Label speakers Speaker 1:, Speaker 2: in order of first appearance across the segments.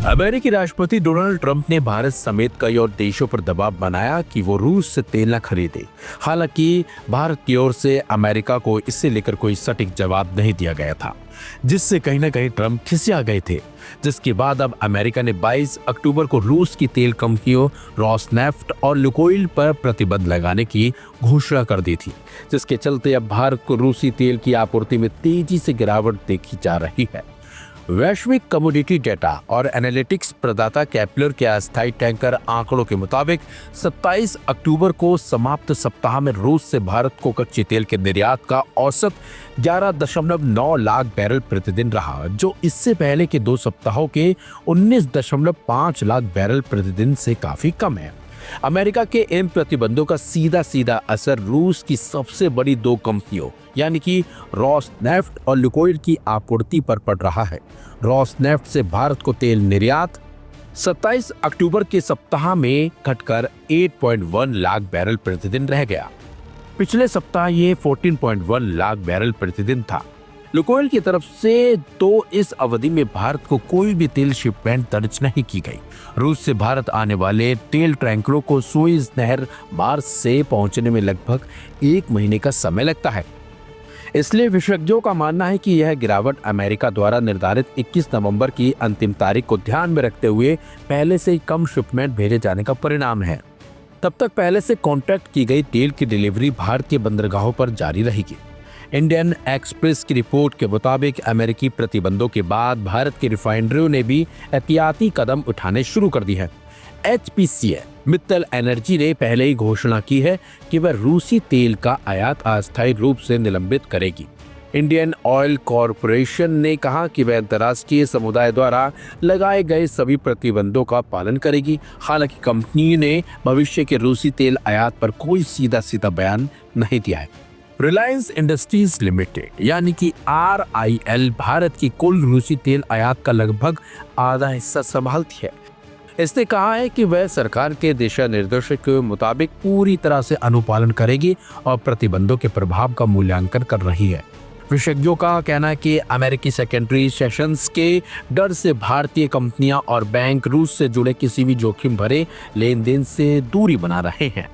Speaker 1: अमेरिकी राष्ट्रपति Donald Trump ने भारत समेत कई और देशों पर दबाव बनाया कि वो रूस से तेल न खरीदे। हालांकि भारत की ओर से अमेरिका को इससे लेकर कोई सटीक जवाब नहीं दिया गया था, जिससे कहीं ना कहीं ट्रंप खिसिया गए थे। जिसके बाद अब अमेरिका ने 22 अक्टूबर को रूस की तेल कंपनियों रोसनेफ्ट और लुकोइल पर प्रतिबंध लगाने की घोषणा कर दी थी, जिसके चलते अब भारत को रूसी तेल की आपूर्ति में तेजी से गिरावट देखी जा रही है। वैश्विक कमोडिटी डेटा और एनालिटिक्स प्रदाता कैप्लर के अस्थायी टैंकर आंकड़ों के मुताबिक 27 अक्टूबर को समाप्त सप्ताह में रूस से भारत को कच्चे तेल के निर्यात का औसत 11.9 लाख बैरल प्रतिदिन रहा, जो इससे पहले के 2 सप्ताहों के 19.5 लाख बैरल प्रतिदिन से काफी कम है। अमेरिका के इन प्रतिबंधों का सीधा सीधा असर रूस की सबसे बड़ी 2 कंपनियों यानी कि रोसनेफ्ट और लुकोइल की आपूर्ति पर पड़ रहा है। रोसनेफ्ट से भारत को तेल निर्यात 27 अक्टूबर के सप्ताह में घटकर 8.1 लाख बैरल प्रतिदिन रह गया। पिछले सप्ताह ये 14.1 लाख बैरल प्रतिदिन था। लुकोइल की तरफ से तो इस अवधि में भारत को कोई भी तेल शिपमेंट दर्ज नहीं की गई। रूस से भारत आने वाले तेल टैंकरों को सुएज नहर मार्च से पहुंचने में लगभग 1 महीने का समय लगता है। इसलिए विशेषज्ञों का मानना है कि यह गिरावट अमेरिका द्वारा निर्धारित 21 नवंबर की अंतिम तारीख को ध्यान में रखते हुए पहले से ही कम शिपमेंट भेजे जाने का परिणाम है। तब तक पहले से कॉन्ट्रैक्ट की गई तेल की डिलीवरी भारतीय बंदरगाहों पर जारी रहेगी। इंडियन एक्सप्रेस की रिपोर्ट के मुताबिक अमेरिकी प्रतिबंधों के बाद भारत की रिफाइनरियों ने भी एहतियाती कदम उठाने शुरू कर दी है। एचपीसीएल मित्तल एनर्जी ने पहले ही घोषणा की है कि वह रूसी तेल का आयात अस्थायी रूप से निलंबित करेगी। इंडियन ऑयल कॉरपोरेशन ने कहा कि वह अंतर्राष्ट्रीय समुदाय द्वारा लगाए गए सभी प्रतिबंधों का पालन करेगी। हालांकि कंपनी ने भविष्य के रूसी तेल आयात पर कोई सीधा बयान नहीं दिया है। रिलायंस इंडस्ट्रीज लिमिटेड यानी कि RIL भारत की कुल रूसी तेल आयात का लगभग आधा हिस्सा संभालती है। इसने कहा है कि वह सरकार के दिशा निर्देशों के मुताबिक पूरी तरह से अनुपालन करेगी और प्रतिबंधों के प्रभाव का मूल्यांकन कर रही है। विशेषज्ञों का कहना है कि अमेरिकी सेकेंडरी सेशंस के डर से भारतीय कंपनियां और बैंक रूस से जुड़े किसी भी जोखिम भरे लेन देन से दूरी बना रहे हैं।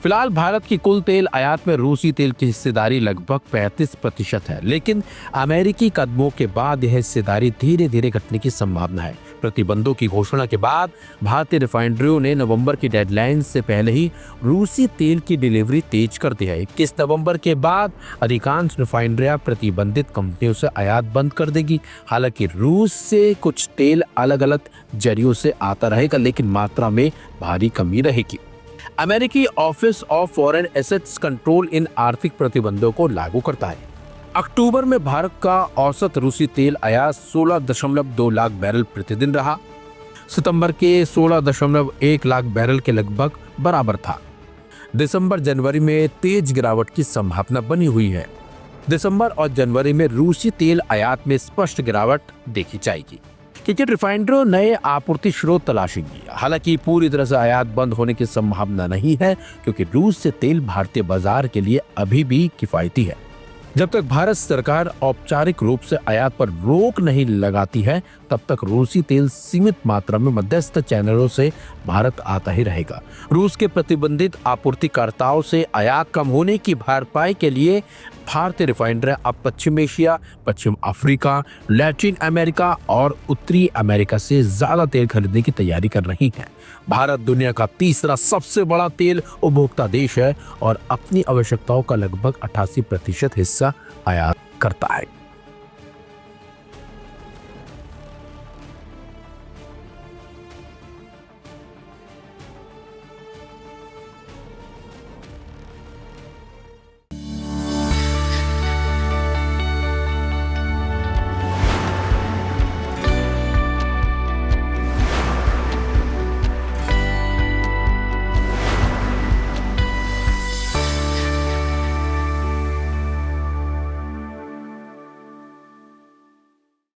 Speaker 1: फिलहाल भारत की कुल तेल आयात में रूसी तेल की हिस्सेदारी लगभग 35% है, लेकिन अमेरिकी कदमों के बाद यह हिस्सेदारी धीरे धीरे घटने की संभावना है। प्रतिबंधों की घोषणा के बाद भारतीय रिफाइनरियों ने नवंबर की डेडलाइन से पहले ही रूसी तेल की डिलीवरी तेज कर दी है। 21 नवंबर के बाद अधिकांश रिफाइनरियां प्रतिबंधित कंपनियों से आयात बंद कर देगी। हालांकि रूस से कुछ तेल अलग अलग जरियों से आता रहेगा, लेकिन मात्रा में भारी कमी रहेगी। अमेरिकी office of foreign assets control इन आर्थिक प्रतिबंधों को लागू करता है। अक्टूबर में भारत का औसत रूसी तेल आयात 16.2 लाख बैरल प्रतिदिन रहा। सितंबर के 16.1 लाख बैरल के लगभग बराबर था। दिसंबर जनवरी में तेज गिरावट की संभावना बनी हुई है। दिसंबर और जनवरी में रूसी तेल आयात में स्पष्ट गिरावट देखी जाएगी, क्योंकि रिफाइनरियों नए आपूर्ति स्रोत तलाशेंगी। हालांकि पूरी तरह से आयात बंद होने की संभावना नहीं है, क्योंकि रूस से तेल भारतीय बाजार के लिए अभी भी किफायती है। जब तक भारत सरकार औपचारिक रूप से आयात पर रोक नहीं लगाती है, तब तक रूसी तेल सीमित मात्रा में मध्यस्थ चैनलों से भारत आता ही रहेगा। रूस के प्रतिबंधित आपूर्तिकर्ताओं से आयात कम होने की भरपाई के लिए भारतीय रिफाइनरी अब पश्चिम एशिया, पश्चिम अफ्रीका, लैटिन अमेरिका और उत्तरी अमेरिका से ज्यादा तेल खरीदने की तैयारी कर रही हैं। भारत दुनिया का तीसरा सबसे बड़ा तेल उपभोक्ता देश है और अपनी आवश्यकताओं का लगभग 88% हिस्सा आयात करता है।